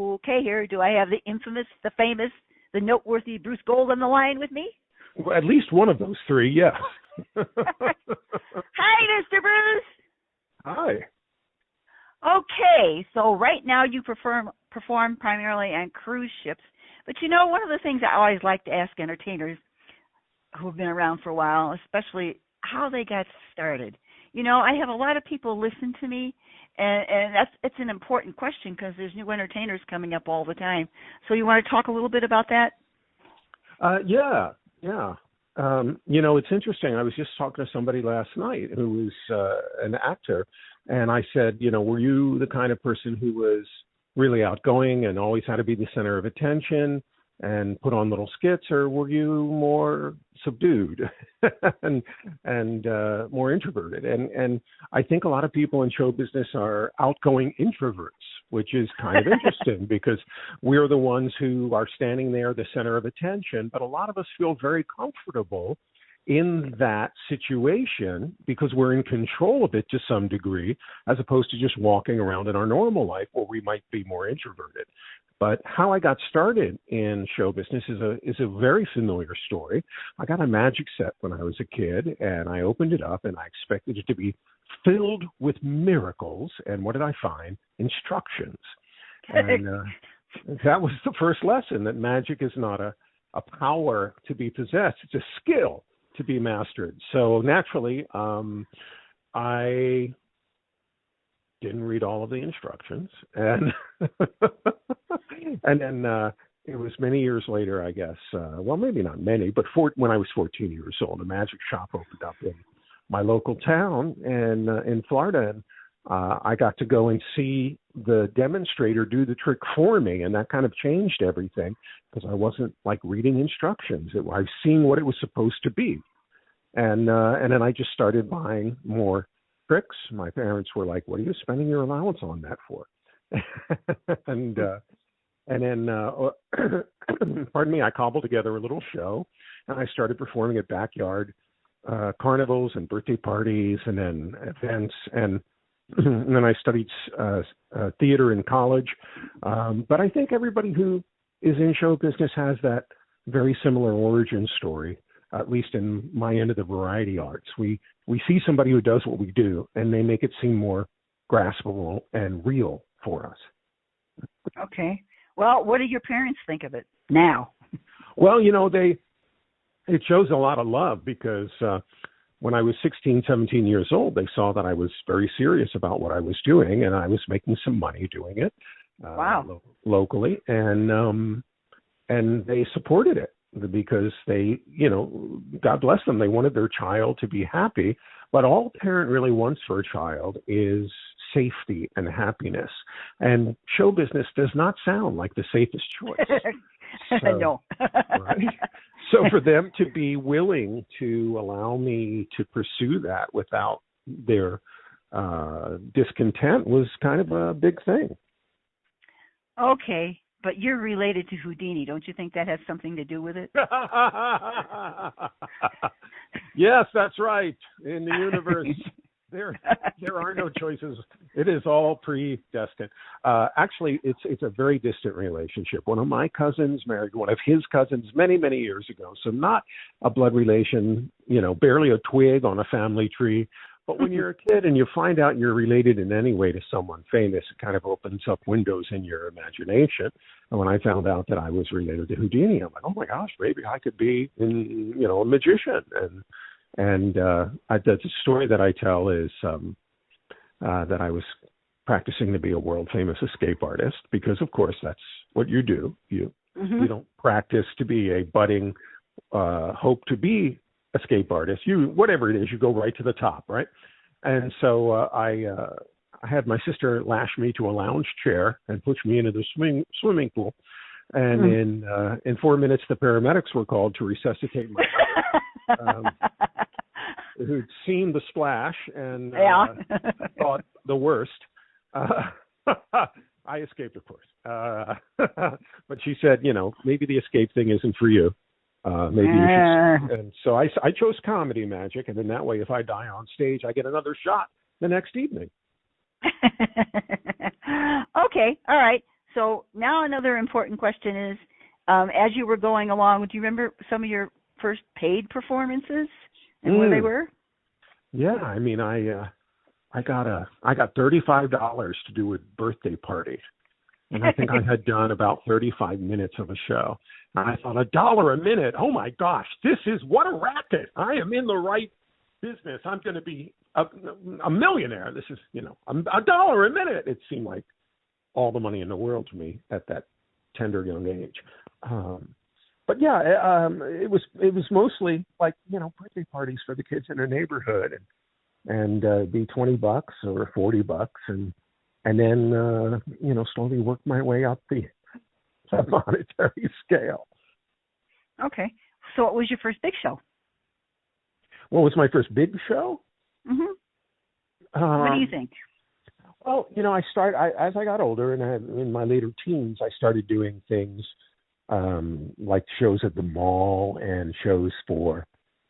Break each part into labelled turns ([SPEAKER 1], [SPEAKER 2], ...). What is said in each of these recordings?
[SPEAKER 1] Cool K here. Do I have the infamous, the famous, the noteworthy Bruce Gold on the line with me?
[SPEAKER 2] Well, at least one of those three, yes.
[SPEAKER 1] Hi, Mr. Bruce.
[SPEAKER 2] Hi.
[SPEAKER 1] Okay, so right now you perform primarily on cruise ships. But you know, one of the things I always like to ask entertainers who've been around for a while, especially how they got started. You know, I have a lot of people listen to me, and it's an important question because there's new entertainers coming up all the time. So you want to talk a little bit about that?
[SPEAKER 2] Yeah. You know, it's interesting. I was just talking to somebody last night who was an actor, and I said, you know, were you the kind of person who was really outgoing and always had to be the center of attention and put on little skits, or were you more subdued and more introverted? And I think a lot of people in show business are outgoing introverts, which is kind of interesting because we're the ones who are standing there, the center of attention, but a lot of us feel very comfortable in that situation because we're in control of it to some degree, as opposed to just walking around in our normal life where we might be more introverted. But how I got started in show business is a very familiar story. I got a magic set when I was a kid, and I opened it up, and I expected it to be filled with miracles. And what did I find? Instructions. And that was the first lesson, that magic is not a power to be possessed. It's a skill to be mastered. So naturally, I didn't read all of the instructions, and and then it was many years later, I guess. Well, maybe not many, but when I was 14 years old, a magic shop opened up in my local town in Florida, and I got to go and see the demonstrator do the trick for me, and that kind of changed everything because I wasn't like reading instructions. I was seeing what it was supposed to be, and then I just started buying more tricks. My parents were like, "What are you spending your allowance on that for?" and then, pardon me, I cobbled together a little show, and I started performing at backyard carnivals and birthday parties, and then events, and then I studied theater in college. But I think everybody who is in show business has that very similar origin story. At least in my end of the variety arts, we see somebody who does what we do, and they make it seem more graspable and real for us.
[SPEAKER 1] Okay. Well, what do your parents think of it now?
[SPEAKER 2] Well, you know, it shows a lot of love because when I was 16, 17 years old, they saw that I was very serious about what I was doing, and I was making some money doing it.
[SPEAKER 1] Wow.
[SPEAKER 2] Locally, and they supported it. Because they, you know, God bless them, they wanted their child to be happy. But all a parent really wants for a child is safety and happiness. And show business does not sound like the safest choice.
[SPEAKER 1] No.
[SPEAKER 2] Right? So for them to be willing to allow me to pursue that without their discontent was kind of a big thing.
[SPEAKER 1] Okay. But you're related to Houdini. Don't you think that has something to do with it?
[SPEAKER 2] Yes, that's right. In the universe, there are no choices. It is all predestined. Actually, it's a very distant relationship. One of my cousins married one of his cousins many, many years ago. So not a blood relation, you know, barely a twig on a family tree. But when you're a kid and you find out you're related in any way to someone famous, it kind of opens up windows in your imagination. And when I found out that I was related to Houdini, I'm like, oh my gosh, maybe I could be, a magician. And the story that I tell is that I was practicing to be a world famous escape artist because, of course, that's what you do. You don't practice to be a budding hope to be escape artist. Whatever it is, you go right to the top, right? And so I had my sister lash me to a lounge chair and push me into the swimming pool. And in 4 minutes, the paramedics were called to resuscitate my mother, who'd seen the splash and thought the worst. I escaped, of course. But she said, maybe the escape thing isn't for you. Maybe you should. And so I chose comedy magic, and then that way, if I die on stage, I get another shot the next evening.
[SPEAKER 1] Okay, all right. So now another important question is, as you were going along, do you remember some of your first paid performances and where they were?
[SPEAKER 2] Yeah, I mean, I got $35 to do a birthday party, and I think I had done about 35 minutes of a show. And I thought, $1 a minute. Oh my gosh, this is what a racket! I am in the right business. I'm going to be a millionaire. This is, $1 a minute. It seemed like all the money in the world to me at that tender young age. But yeah, it was mostly like, birthday parties for the kids in their neighborhood, and be $20 or $40, and then slowly work my way up the monetary scale.
[SPEAKER 1] Okay, so what was your first big show?
[SPEAKER 2] What was my first big show?
[SPEAKER 1] Mm-hmm. What do you think?
[SPEAKER 2] Well, as I got older and in my later teens, I started doing things like shows at the mall and shows for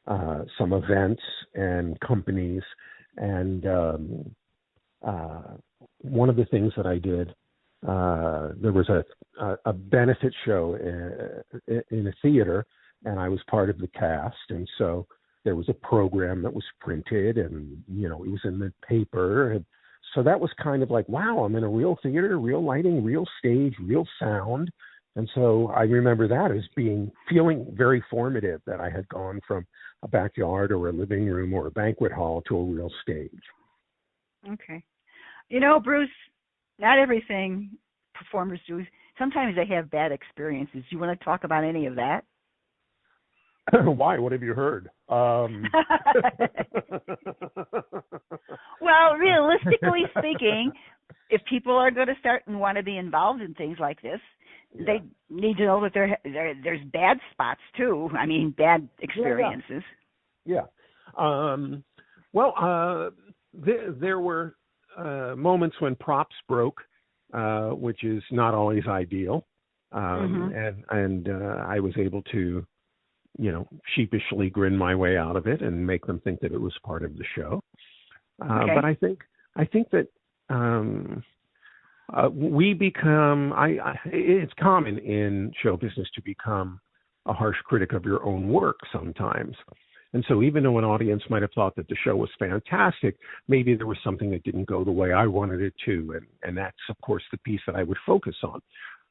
[SPEAKER 2] some events and companies. And one of the things that I did, there was a benefit show in a theater, and I was part of the cast. And so there was a program that was printed, and, it was in the paper. And so that was kind of like, wow, I'm in a real theater, real lighting, real stage, real sound. And so I remember that as feeling very formative, that I had gone from a backyard or a living room or a banquet hall to a real stage.
[SPEAKER 1] Okay. Bruce, not everything performers do. Sometimes they have bad experiences. Do you want to talk about any of that?
[SPEAKER 2] Why? What have you heard?
[SPEAKER 1] Well, realistically speaking, if people are going to start and want to be involved in things like this, they need to know that there's bad spots too. I mean, bad experiences.
[SPEAKER 2] Yeah. There were moments when props broke, which is not always ideal. And I was able to, sheepishly grin my way out of it and make them think that it was part of the show. Okay. But I think that we become, it's common in show business to become a harsh critic of your own work sometimes. And so even though an audience might have thought that the show was fantastic, maybe there was something that didn't go the way I wanted it to. And that's, of course, the piece that I would focus on.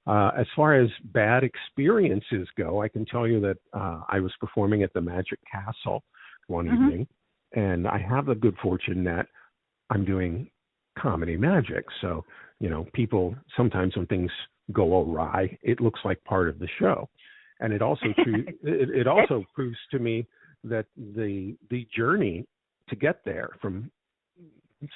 [SPEAKER 2] As far as bad experiences go, I can tell you that I was performing at the Magic Castle one evening, and I have the good fortune that I'm doing comedy magic. So, people, sometimes when things go awry, it looks like part of the show. And it also it also proves to me that the journey to get there from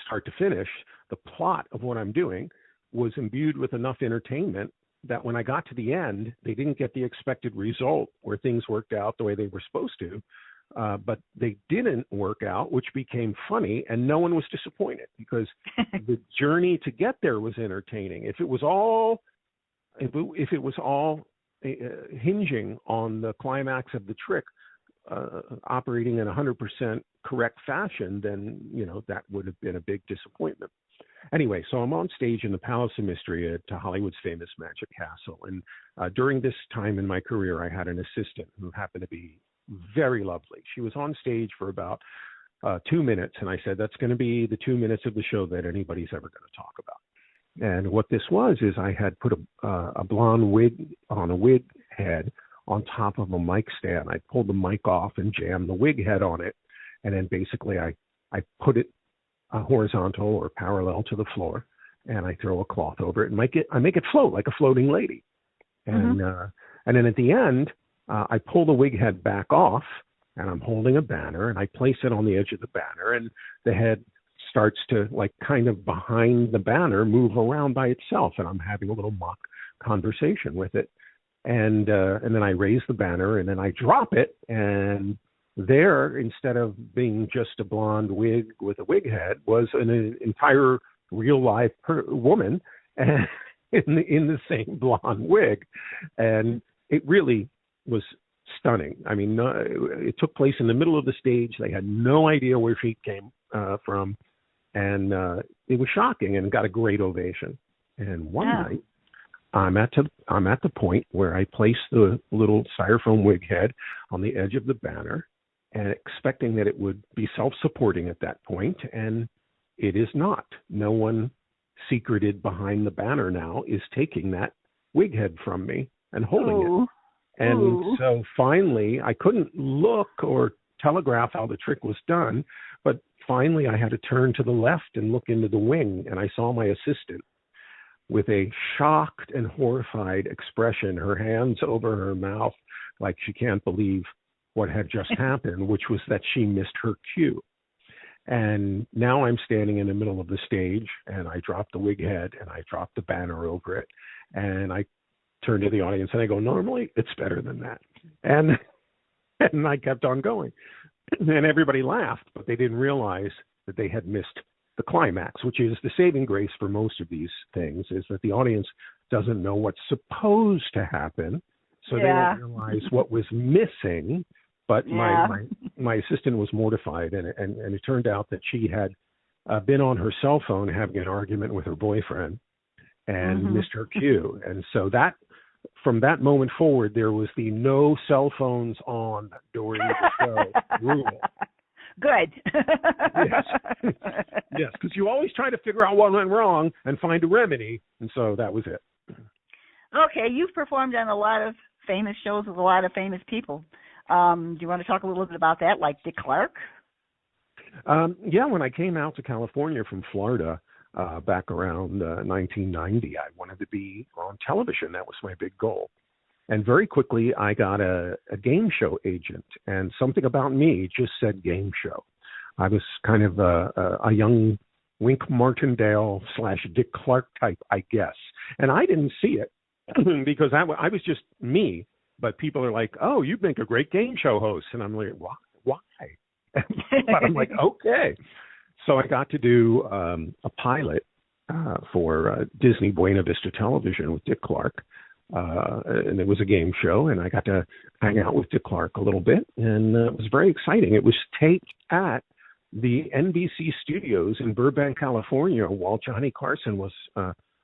[SPEAKER 2] start to finish, the plot of what I'm doing was imbued with enough entertainment that when I got to the end, they didn't get the expected result where things worked out the way they were supposed to, but they didn't work out, which became funny, and no one was disappointed because the journey to get there was entertaining. If it was all hinging on the climax of the trick operating in 100% correct fashion, then that would have been a big disappointment. Anyway, so I'm on stage in the Palace of Mystery at Hollywood's famous Magic Castle. And during this time in my career, I had an assistant who happened to be very lovely. She was on stage for about 2 minutes, and I said, that's going to be the 2 minutes of the show that anybody's ever going to talk about. And what this was is I had put a blonde wig on a wig head on top of a mic stand. I pulled the mic off and jammed the wig head on it. And then basically I put it horizontal or parallel to the floor, and I throw a cloth over it and I make it float like a floating lady. And then at the end, I pull the wig head back off, and I'm holding a banner, and I place it on the edge of the banner, and the head starts to, like, kind of behind the banner, move around by itself, and I'm having a little mock conversation with it. And then I raise the banner, and then I drop it, and there, instead of being just a blonde wig with a wig head, was an entire real life woman in the same blonde wig. And it really was stunning. I mean, it took place in the middle of the stage. They had no idea where she came from. And it was shocking and got a great ovation. And one night, I'm at the point where I place the little styrofoam wig head on the edge of the banner, and expecting that it would be self-supporting at that point, and it is not. No one secreted behind the banner now is taking that wig head from me and holding it. And so finally, I couldn't look or telegraph how the trick was done, but finally I had to turn to the left and look into the wing, and I saw my assistant with a shocked and horrified expression, her hands over her mouth like she can't believe what had just happened, which was that she missed her cue. And now I'm standing in the middle of the stage, and I drop the wig head, and I drop the banner over it, and I turn to the audience, and I go, normally it's better than that. And I kept on going. And everybody laughed, but they didn't realize that they had missed the climax, which is the saving grace for most of these things, is that the audience doesn't know what's supposed to happen, so they don't realize what was missing. But my assistant was mortified, and it turned out that she had been on her cell phone having an argument with her boyfriend and missed her cue. And so that, from that moment forward, there was the no cell phones on during the show rule.
[SPEAKER 1] Good.
[SPEAKER 2] Yes, because you always try to figure out what went wrong and find a remedy, and so that was it.
[SPEAKER 1] Okay, you've performed on a lot of famous shows with a lot of famous people. Do you want to talk a little bit about that, like Dick Clark?
[SPEAKER 2] Yeah, when I came out to California from Florida back around 1990, I wanted to be on television. That was my big goal. And very quickly, I got a game show agent, and something about me just said game show. I was kind of a young Wink Martindale / Dick Clark type, I guess. And I didn't see it because I was just me. But people are like, oh, you make a great game show host. And I'm like, why? But I'm like, okay. So I got to do a pilot for Disney Buena Vista Television with Dick Clark. And it was a game show, and I got to hang out with Dick Clark a little bit, and it was very exciting. It was taped at the NBC studios in Burbank, California, while Johnny Carson was,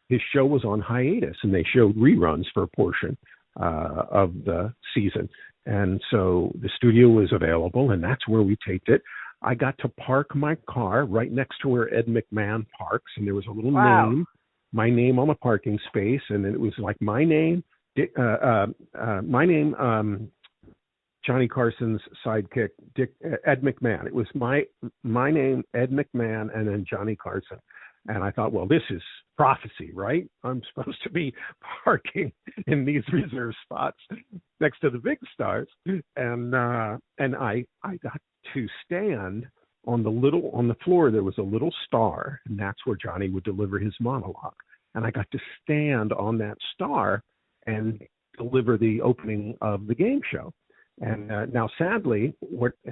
[SPEAKER 2] his show was on hiatus, and they showed reruns for a portion of the season. And so the studio was available, and that's where we taped it. I got to park my car right next to where Ed McMahon parks, and there was a little name, my name on the parking space, and it was like my name, Johnny Carson's sidekick, Ed McMahon. It was my name, Ed McMahon, and then Johnny Carson. And I thought, well, this is prophecy, right? I'm supposed to be parking in these reserve spots next to the big stars. And I got to stand on the floor. There was a little star, and that's where Johnny would deliver his monologue. And I got to stand on that star and deliver the opening of the game show. And now, sadly,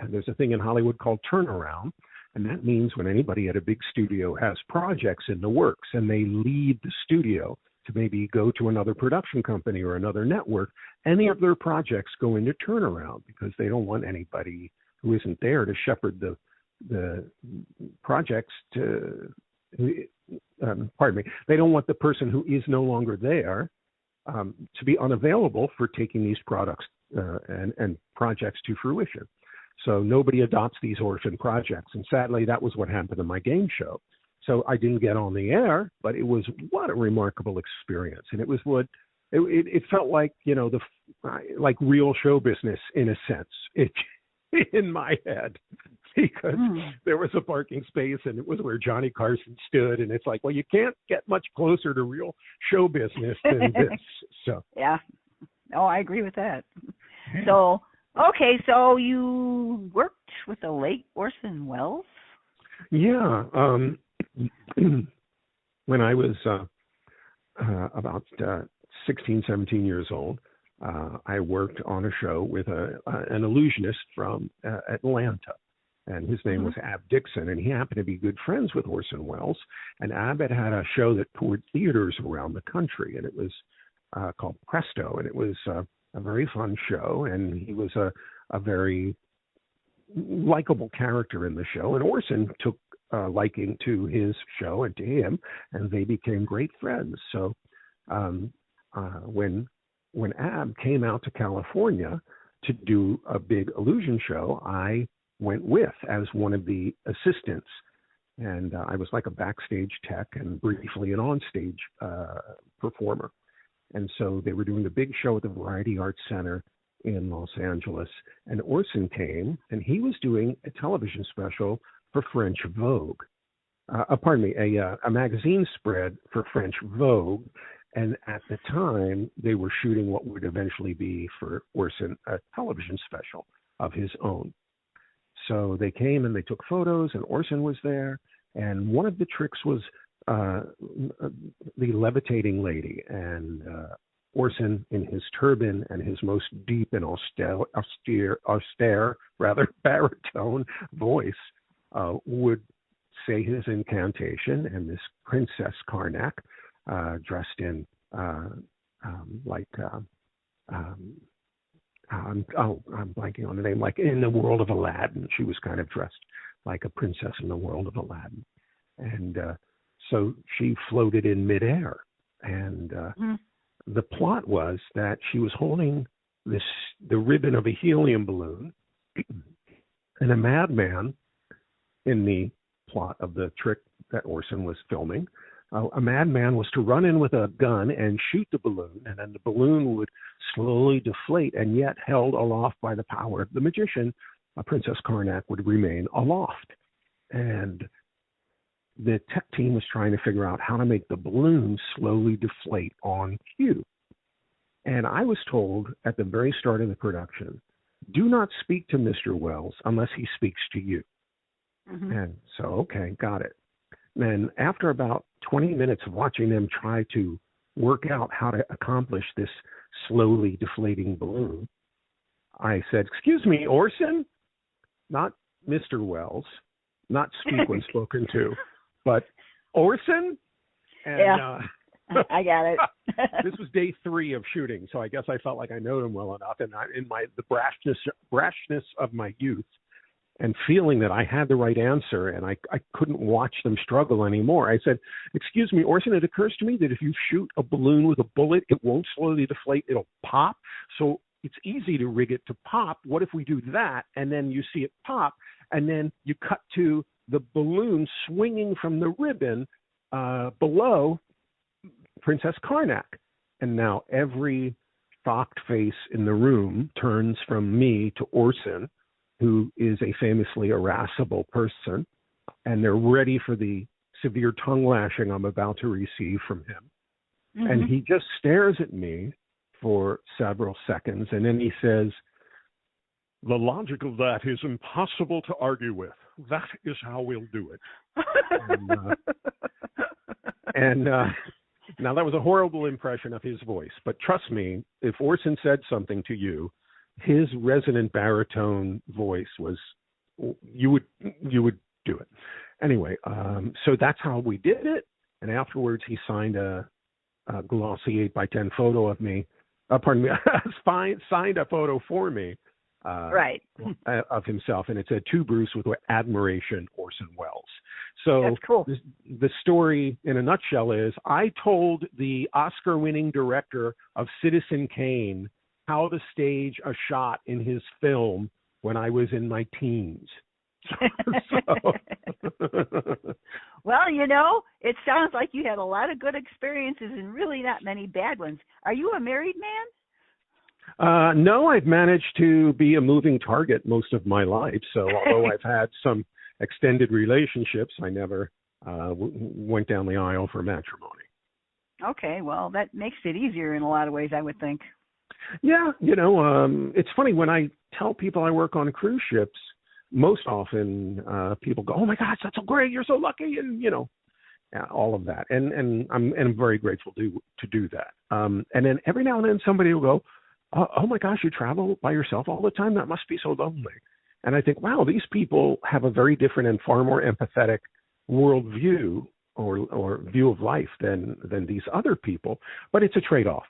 [SPEAKER 2] there's a thing in Hollywood called turnaround. And that means when anybody at a big studio has projects in the works and they leave the studio to maybe go to another production company or another network, any of their projects go into turnaround because they don't want anybody who isn't there to shepherd the projects to, they don't want the person who is no longer there to be unavailable for taking these products and projects to fruition. So nobody adopts these orphan projects. And sadly, that was what happened in my game show. So I didn't get on the air, but it was what a remarkable experience. And it was it felt like, like real show business in a sense, in my head, because there was a parking space and it was where Johnny Carson stood. And it's like, well, you can't get much closer to real show business than this. So
[SPEAKER 1] yeah. No, I agree with that. So, okay, so you worked with the late Orson Welles?
[SPEAKER 2] Yeah. When I was about 16, 17 years old, I worked on a show with an illusionist from Atlanta. And his name was Ab Dixon, and he happened to be good friends with Orson Welles. And Ab had a show that toured theaters around the country, and it was called Presto, and it was a very fun show, and he was a very likable character in the show, and Orson took liking to his show and to him, and they became great friends. So when Ab came out to California to do a big illusion show, I went with as one of the assistants. And I was like a backstage tech and briefly an onstage performer. And so they were doing a big show at the Variety Arts Center in Los Angeles. And Orson came, and he was doing a television special for French Vogue. A magazine spread for French Vogue. And at the time, they were shooting what would eventually be for Orson a television special of his own. So they came and they took photos, and Orson was there. And one of the tricks was the levitating lady. And Orson, in his turban and his most deep and austere baritone voice, would say his incantation, and this Princess Karnak, dressed in I'm blanking on the name, like in the world of Aladdin. She was kind of dressed like a princess in the world of Aladdin. And so she floated in midair. And the plot was that she was holding the ribbon of a helium balloon, and a madman, in the plot of the trick that Orson was filming, a madman was to run in with a gun and shoot the balloon, and then the balloon would slowly deflate, and yet held aloft by the power of the magician, Princess Karnak would remain aloft. And the tech team was trying to figure out how to make the balloon slowly deflate on cue. And I was told at the very start of the production, do not speak to Mr. Wells unless he speaks to you. Mm-hmm. And so, okay, got it. And after about 20 minutes of watching them try to work out how to accomplish this slowly deflating balloon, I said, excuse me, Orson? Not Mr. Wells, not speak when spoken to, but Orson? And,
[SPEAKER 1] yeah, I got it.
[SPEAKER 2] This was day 3 of shooting, so I guess I felt like I know him well enough. And the brashness of my youth, and feeling that I had the right answer, and I couldn't watch them struggle anymore, I said, excuse me, Orson, it occurs to me that if you shoot a balloon with a bullet, it won't slowly deflate, it'll pop. So it's easy to rig it to pop. What if we do that, and then you see it pop, and then you cut to the balloon swinging from the ribbon below Princess Karnak? And now every shocked face in the room turns from me to Orson, who is a famously irascible person, and they're ready for the severe tongue lashing I'm about to receive from him. Mm-hmm. And he just stares at me for several seconds, and then he says, the logic of that is impossible to argue with. That is how we'll do it. and now that was a horrible impression of his voice, but trust me, if Orson said something to you, his resonant baritone voice was, you would do it. Anyway, so that's how we did it. And afterwards, he signed a glossy 8x10 photo of me. Signed a photo for me.
[SPEAKER 1] Right.
[SPEAKER 2] Of himself, and it said, to Bruce with admiration, Orson Welles. So
[SPEAKER 1] that's cool.
[SPEAKER 2] The story in a nutshell is, I told the Oscar-winning director of Citizen Kane how to stage a shot in his film when I was in my teens.
[SPEAKER 1] Well, it sounds like you had a lot of good experiences and really not many bad ones. Are you a married man?
[SPEAKER 2] No, I've managed to be a moving target most of my life. So although I've had some extended relationships, I never went down the aisle for matrimony.
[SPEAKER 1] Okay, well, that makes it easier in a lot of ways, I would think.
[SPEAKER 2] Yeah, it's funny when I tell people I work on cruise ships, most often people go, oh my gosh, that's so great, you're so lucky, and all of that. And I'm very grateful to do that. And then every now and then somebody will go, oh my gosh, you travel by yourself all the time? That must be so lonely. And I think, wow, these people have a very different and far more empathetic worldview or view of life than these other people. But it's a trade-off,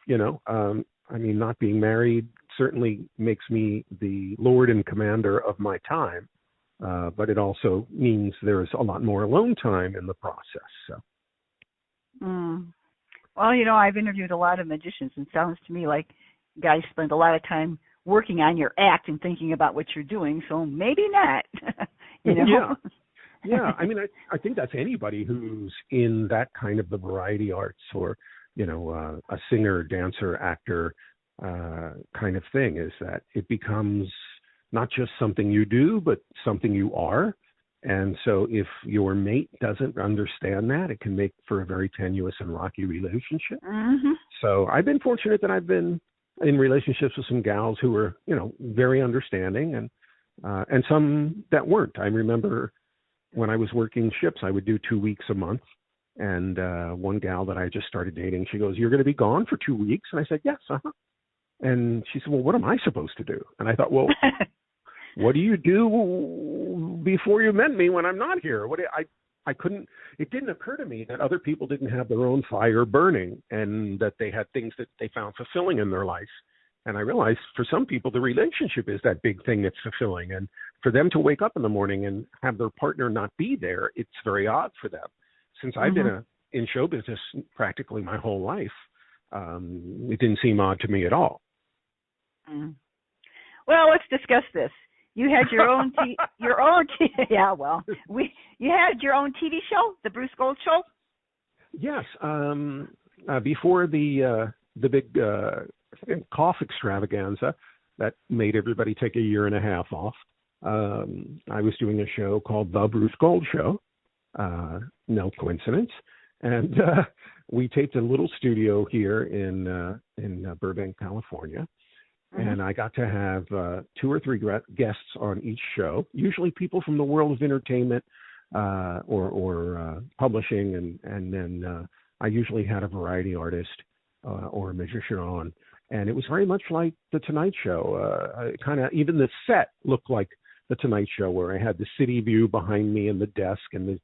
[SPEAKER 2] not being married certainly makes me the lord and commander of my time, but it also means there's a lot more alone time in the process. So.
[SPEAKER 1] Well, I've interviewed a lot of magicians, and it sounds to me like guys spend a lot of time working on your act and thinking about what you're doing, so maybe not.
[SPEAKER 2] Yeah. Yeah, I mean, I think that's anybody who's in that kind of the variety arts or, a singer, dancer, actor kind of thing, is that it becomes not just something you do, but something you are. And so if your mate doesn't understand that, it can make for a very tenuous and rocky relationship.
[SPEAKER 1] Mm-hmm.
[SPEAKER 2] So I've been fortunate that I've been in relationships with some gals who were, very understanding and some that weren't. I remember when I was working ships, I would do 2 weeks a month. And one gal that I just started dating, she goes, "You're going to be gone for 2 weeks?" And I said, "Yes, uh-huh." And she said, "Well, what am I supposed to do?" And I thought, well, what do you do before you met me when I'm not here? I couldn't, it didn't occur to me that other people didn't have their own fire burning and that they had things that they found fulfilling in their life. And I realized for some people, the relationship is that big thing that's fulfilling. And for them to wake up in the morning and have their partner not be there, it's very odd for them. Since I've been in show business practically my whole life, it didn't seem odd to me at all.
[SPEAKER 1] Mm. Well, let's discuss this. You had your own, yeah. Well, you had your own TV show, the Bruce Gold Show.
[SPEAKER 2] Yes, before the big cough extravaganza that made everybody take a year and a half off. I was doing a show called The Bruce Gold Show. No coincidence, and we taped a little studio here in Burbank, California. And I got to have 2 or 3 guests on each show, usually people from the world of entertainment or publishing. And then I usually had a variety artist or a magician on. And it was very much like The Tonight Show. Kind of even the set looked like The Tonight Show, where I had the city view behind me and the desk and the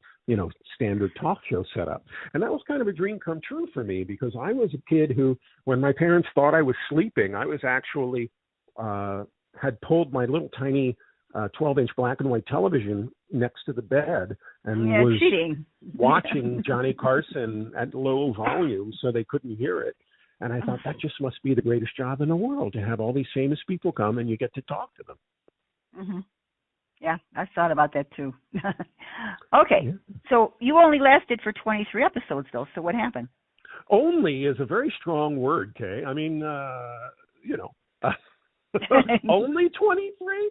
[SPEAKER 2] standard talk show setup. And that was kind of a dream come true for me, because I was a kid who, when my parents thought I was sleeping, I was actually had pulled my little tiny 12-inch black and white television next to the bed and was
[SPEAKER 1] cheating.
[SPEAKER 2] watching Johnny Carson at low volume so they couldn't hear it. And I thought that just must be the greatest job in the world, to have all these famous people come and you get to talk to them.
[SPEAKER 1] Mm-hmm. Yeah, I thought about that too. Okay, So you only lasted for 23 episodes, though. So what happened?
[SPEAKER 2] Only is a very strong word, Kay. I mean, only 23?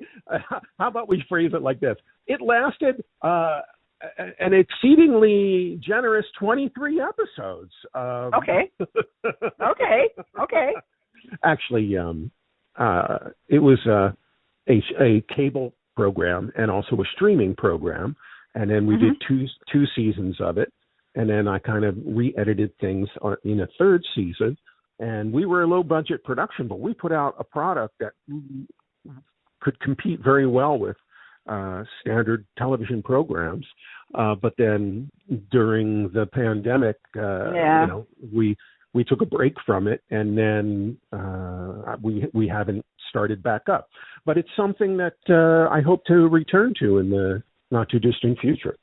[SPEAKER 2] How about we phrase it like this? It lasted an exceedingly generous 23 episodes.
[SPEAKER 1] Okay.
[SPEAKER 2] Actually, it was a cable program and also a streaming program, and then we did two seasons of it, and then I kind of re-edited things in a third season. And we were a low-budget production, but we put out a product that could compete very well with standard television programs. But then during the pandemic, we took a break from it, and then we haven't started back up. But it's something that I hope to return to in the not-too-distant future.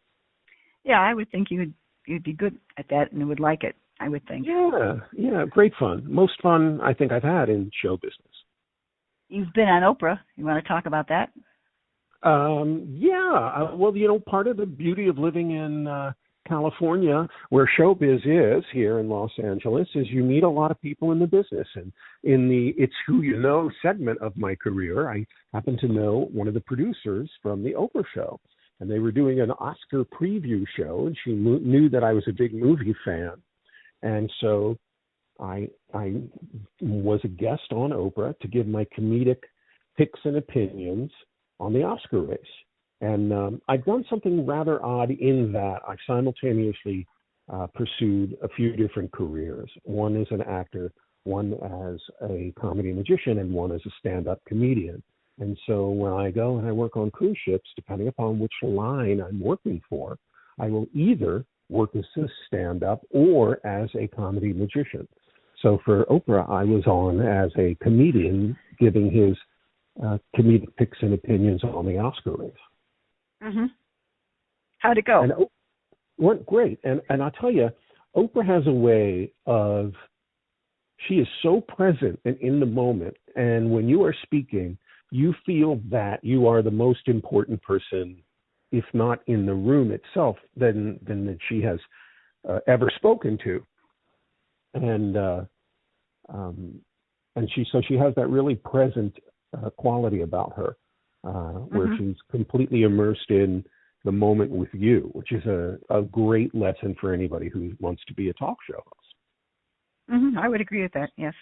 [SPEAKER 1] Yeah, I would think you'd be good at that and would like it, I would think.
[SPEAKER 2] Yeah, great fun. Most fun I think I've had in show business.
[SPEAKER 1] You've been on Oprah. You want to talk about that?
[SPEAKER 2] Well, part of the beauty of living in California, where showbiz is here in Los Angeles, is you meet a lot of people in the business. And in the It's Who You Know segment of my career, I happen to know one of the producers from the Oprah show. And they were doing an Oscar preview show, and she knew that I was a big movie fan. And so I was a guest on Oprah to give my comedic picks and opinions on the Oscar race. And I've done something rather odd in that I simultaneously pursued a few different careers. One as an actor, one as a comedy magician, and one as a stand-up comedian. And so when I go and I work on cruise ships, depending upon which line I'm working for, I will either work as a stand-up or as a comedy magician. So for Oprah, I was on as a comedian giving his comedic picks and opinions on the Oscar race.
[SPEAKER 1] Mm-hmm. How'd it go?
[SPEAKER 2] And went great. And I'll tell you, Oprah has a way of, she is so present and in the moment. And when you are speaking, you feel that you are the most important person, if not in the room itself, than that she has ever spoken to. And she has that really present quality about her, where she's completely immersed in the moment with you, which is a great lesson for anybody who wants to be a talk show host.
[SPEAKER 1] I would agree with that. Yes.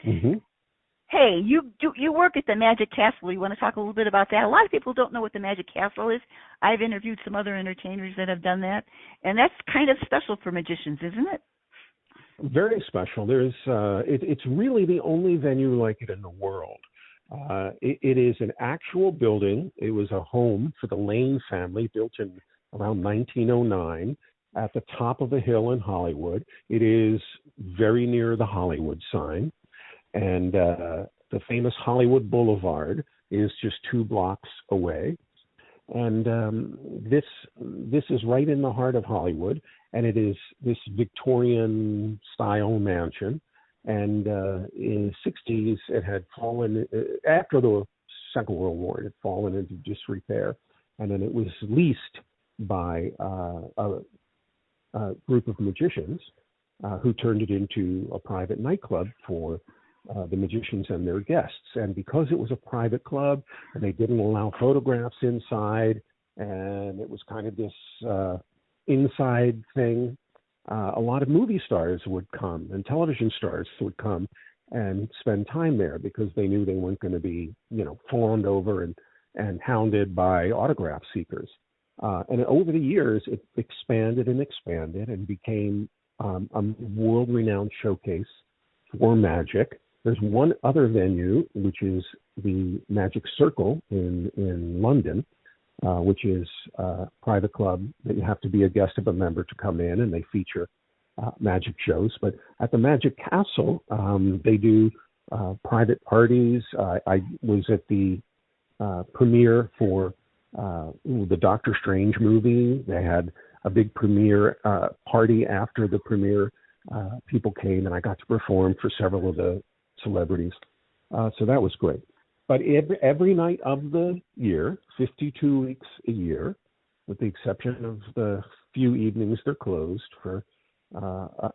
[SPEAKER 2] Mm-hmm.
[SPEAKER 1] Hey, you work at the Magic Castle. You want to talk a little bit about that? A lot of people don't know what the Magic Castle is. I've interviewed some other entertainers that have done that, and that's kind of special for magicians, isn't it?
[SPEAKER 2] Very special. It's really the only venue like it in the world. It is an actual building. It was a home for the Lane family, built in around 1909 at the top of a hill in Hollywood. It is very near the Hollywood sign, and the famous Hollywood Boulevard is just 2 blocks away. And this is right in the heart of Hollywood, and it is this Victorian style mansion. And in the 60s, it had fallen, after the Second World War, it had fallen into disrepair. And then it was leased by a group of magicians who turned it into a private nightclub for the magicians and their guests. And because it was a private club and they didn't allow photographs inside, and it was kind of this inside thing, a lot of movie stars would come and television stars would come and spend time there because they knew they weren't going to be, fawned over and hounded by autograph seekers. And over the years, it expanded and became a world-renowned showcase for magic. There's one other venue, which is the Magic Circle in London, which is a private club that you have to be a guest of a member to come in, and they feature magic shows. But at the Magic Castle, they do private parties. I was at the premiere for the Doctor Strange movie. They had a big premiere party after the premiere. People came, and I got to perform for several of the celebrities. So that was great. But every night of the year, 52 weeks a year, with the exception of the few evenings they're closed for a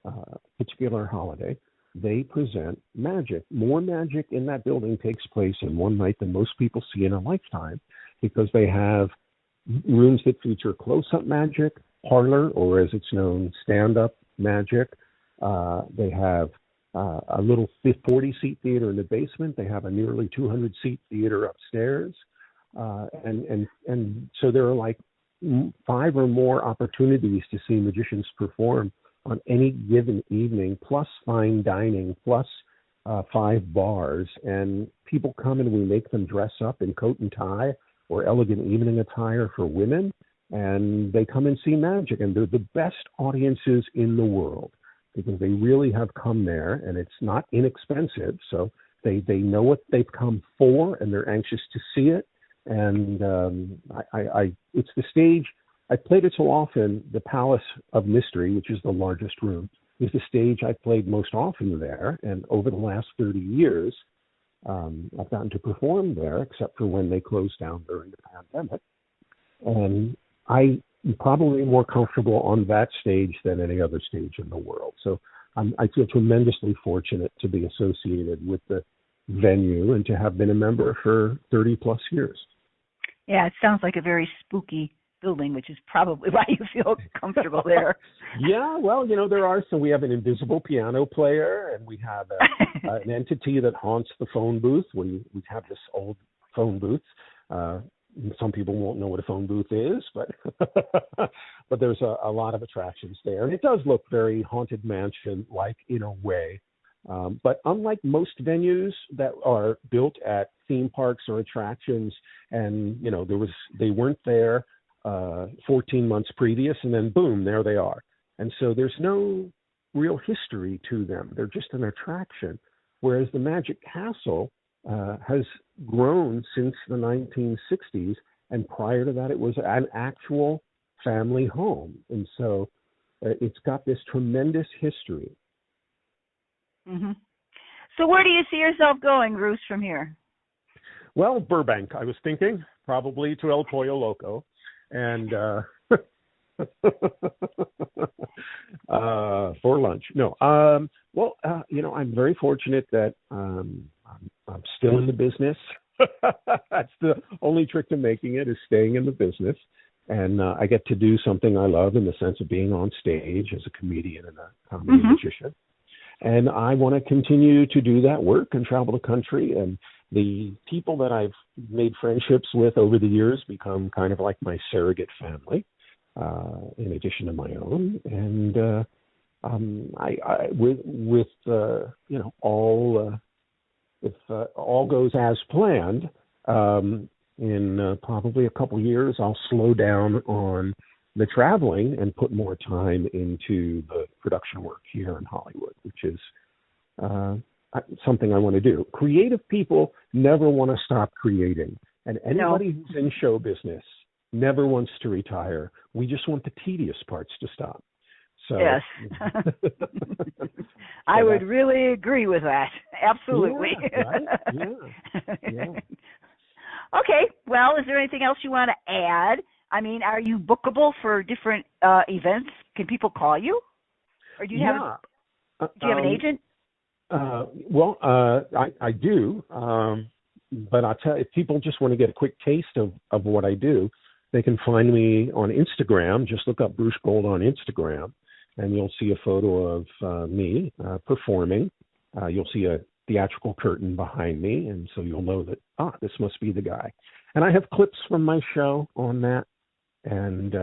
[SPEAKER 2] particular holiday, they present magic. More magic in that building takes place in one night than most people see in a lifetime, because they have rooms that feature close-up magic, parlor, or as it's known, stand-up magic. They have a little 40-seat theater in the basement. They have a nearly 200-seat theater upstairs. And so there are like 5 or more opportunities to see magicians perform on any given evening, plus fine dining, plus 5 bars. And people come and we make them dress up in coat and tie or elegant evening attire for women. And they come and see magic. And they're the best audiences in the world, because they really have come there, and it's not inexpensive. So they know what they've come for, and they're anxious to see it. And it's the stage. I played it so often. The Palace of Mystery, which is the largest room, is the stage I played most often there. And over the last 30 years, I've gotten to perform there, except for when they closed down during the pandemic. And I'm probably more comfortable on that stage than any other stage in the world. So I feel tremendously fortunate to be associated with the venue and to have been a member for 30 plus years.
[SPEAKER 1] Yeah, it sounds like a very spooky building, which is probably why you feel comfortable there.
[SPEAKER 2] Yeah, well, there are some. We have an invisible piano player, and we have an entity that haunts the phone booth. We have this old phone booth. Some people won't know what a phone booth is, but but there's a lot of attractions there. And it does look very Haunted Mansion-like in a way. But unlike most venues that are built at theme parks or attractions, and, they weren't there 14 months previous, and then boom, there they are. And so there's no real history to them. They're just an attraction. Whereas the Magic Castle has grown since the 1960s, and prior to that, it was an actual family home. And so it's got this tremendous history.
[SPEAKER 1] Hmm. So where do you see yourself going, Bruce, from here?
[SPEAKER 2] Well, Burbank, I was thinking, probably to El Pollo Loco, and for lunch. No, well, I'm very fortunate that I'm still in the business. That's the only trick to making it, is staying in the business. And I get to do something I love, in the sense of being on stage as a comedian and a comedy magician. And I want to continue to do that work and travel the country. And the people that I've made friendships with over the years become kind of like my surrogate family, in addition to my own. And if all goes as planned, in probably a couple years, I'll slow down on the traveling and put more time into the production work here in Hollywood, which is something I want to do. Creative people never want to stop creating. And anybody who's in show business never wants to retire. We just want the tedious parts to stop. So,
[SPEAKER 1] yes. I would really agree with that. Absolutely.
[SPEAKER 2] Yeah, right? Yeah.
[SPEAKER 1] Okay. Well, is there anything else you want to add? I mean, are you bookable for different events? Can people call you? Or do you have an agent?
[SPEAKER 2] Well, I do. But I'll tell you, if people just want to get a quick taste of what I do, they can find me on Instagram. Just look up Bruce Gold on Instagram, and you'll see a photo of me performing. You'll see a theatrical curtain behind me, and so you'll know that, this must be the guy. And I have clips from my show on that, and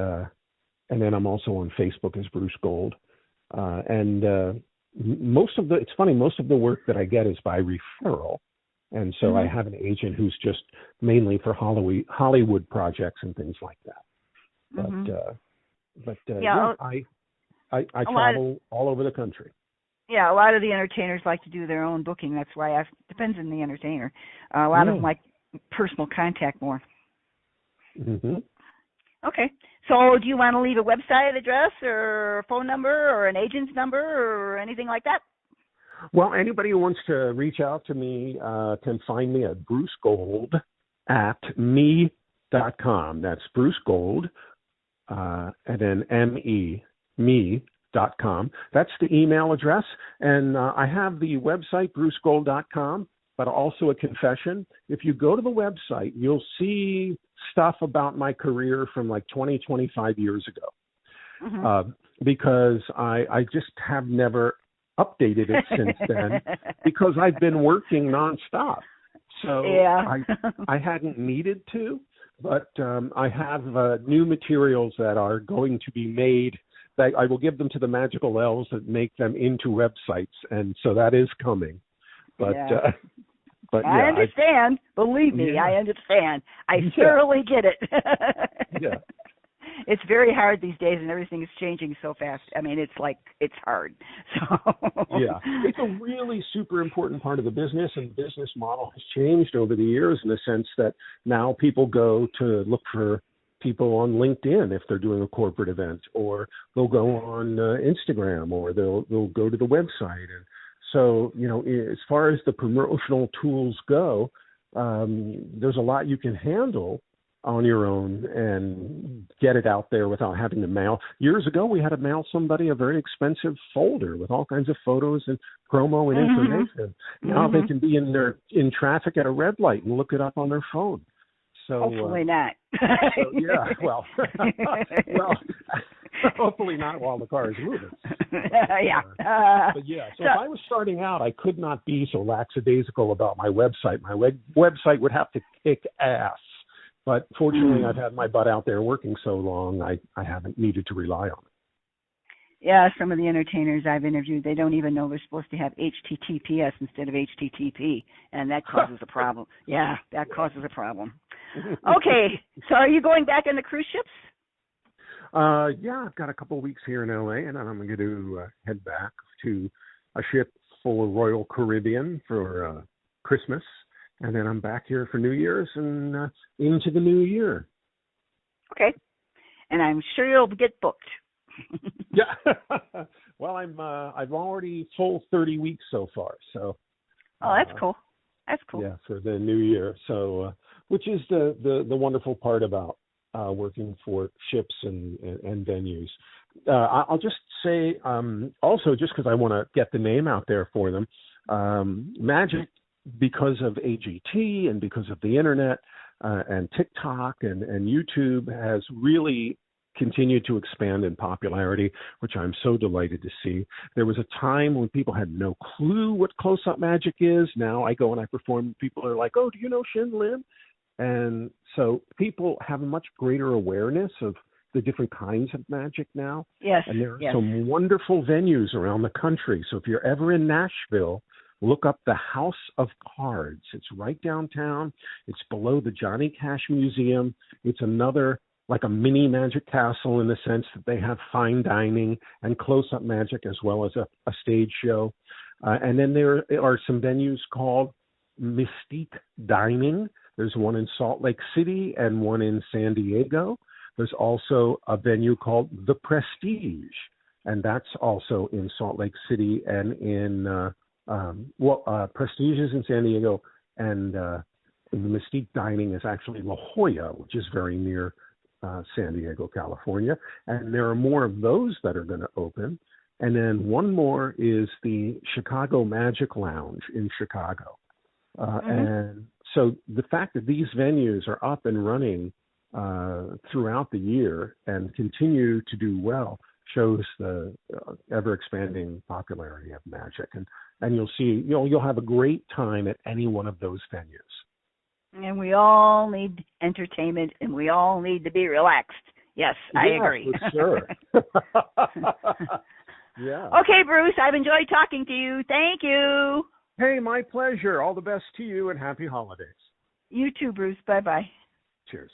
[SPEAKER 2] then I'm also on Facebook as Bruce Gold. Most of the work that I get is by referral. And so I have an agent who's just mainly for Hollywood projects and things like that. But I travel all over the country.
[SPEAKER 1] Yeah, a lot of the entertainers like to do their own booking. That's why depends on the entertainer. A lot of them like personal contact more.
[SPEAKER 2] Mm-hmm.
[SPEAKER 1] Okay. So do you want to leave a website address or a phone number or an agent's number or anything like that?
[SPEAKER 2] Well, anybody who wants to reach out to me can find me at brucegold@me.com. That's Bruce Gold, and then me.com. That's the email address. And I have the website, brucegold.com, but also a confession. If you go to the website, you'll see stuff about my career from like 20, 25 years ago. Because I just have never updated it since then, because I've been working nonstop. So I hadn't needed to, but I have new materials that are going to be made. That I will give them to the magical elves that make them into websites, and so that is coming. But
[SPEAKER 1] I understand. Believe me, I understand. I thoroughly get it. It's very hard these days, and everything is changing so fast. I mean, it's hard. So
[SPEAKER 2] it's a really super important part of the business, and the business model has changed over the years in the sense that now people go to look for people on LinkedIn if they're doing a corporate event, or they'll go on Instagram, or they'll go to the website. And so, as far as the promotional tools go, there's a lot you can handle on your own and get it out there without having to mail. Years ago, we had to mail somebody a very expensive folder with all kinds of photos and promo and information. Now they can be in traffic at a red light and look it up on their phone. So
[SPEAKER 1] hopefully not.
[SPEAKER 2] Well, hopefully not while the car is moving. But so if I was starting out, I could not be so lackadaisical about my website. My website would have to kick ass. But fortunately, I've had my butt out there working so long, I haven't needed to rely on it.
[SPEAKER 1] Yeah, some of the entertainers I've interviewed, they don't even know they're supposed to have HTTPS instead of HTTP, and that causes a problem. Yeah, that causes a problem. Okay, so are you going back on the cruise ships?
[SPEAKER 2] I've got a couple of weeks here in LA, and then I'm going to head back to a ship for Royal Caribbean for Christmas. And then I'm back here for New Year's and into the new year.
[SPEAKER 1] Okay. And I'm sure you'll get booked.
[SPEAKER 2] Yeah. Well, I've already full 30 weeks so far. So.
[SPEAKER 1] Oh, that's cool. That's cool.
[SPEAKER 2] Yeah, for the new year. So, which is the wonderful part about working for ships and venues. I'll just say also, just because I want to get the name out there for them, Magic, because of AGT and because of the internet and TikTok and YouTube, has really continued to expand in popularity, which I'm so delighted to see. There was a time when people had no clue what close-up magic is. Now I go and I perform, people are like, oh, do you know Shin Lim? And so people have a much greater awareness of the different kinds of magic now.
[SPEAKER 1] Yes.
[SPEAKER 2] And there are some wonderful venues around the country. So if you're ever in Nashville, look up the House of Cards. It's right downtown. It's below the Johnny Cash Museum. It's another, like a mini magic castle, in the sense that they have fine dining and close-up magic as well as a stage show. And then there are some venues called Mystique Dining. There's one in Salt Lake City and one in San Diego. There's also a venue called The Prestige, and that's also in Salt Lake City and in Prestige is in San Diego, and the Mystique Dining is actually La Jolla, which is very near San Diego, California. And there are more of those that are going to open. And then one more is the Chicago Magic Lounge in Chicago. And so the fact that these venues are up and running throughout the year and continue to do well shows the ever-expanding popularity of magic. And you'll see, you'll have a great time at any one of those venues.
[SPEAKER 1] And we all need entertainment, and we all need to be relaxed. Yes, I agree.
[SPEAKER 2] For sure. Yeah.
[SPEAKER 1] Okay, Bruce, I've enjoyed talking to you. Thank you.
[SPEAKER 2] Hey, my pleasure. All the best to you, and happy holidays.
[SPEAKER 1] You too, Bruce. Bye-bye.
[SPEAKER 2] Cheers.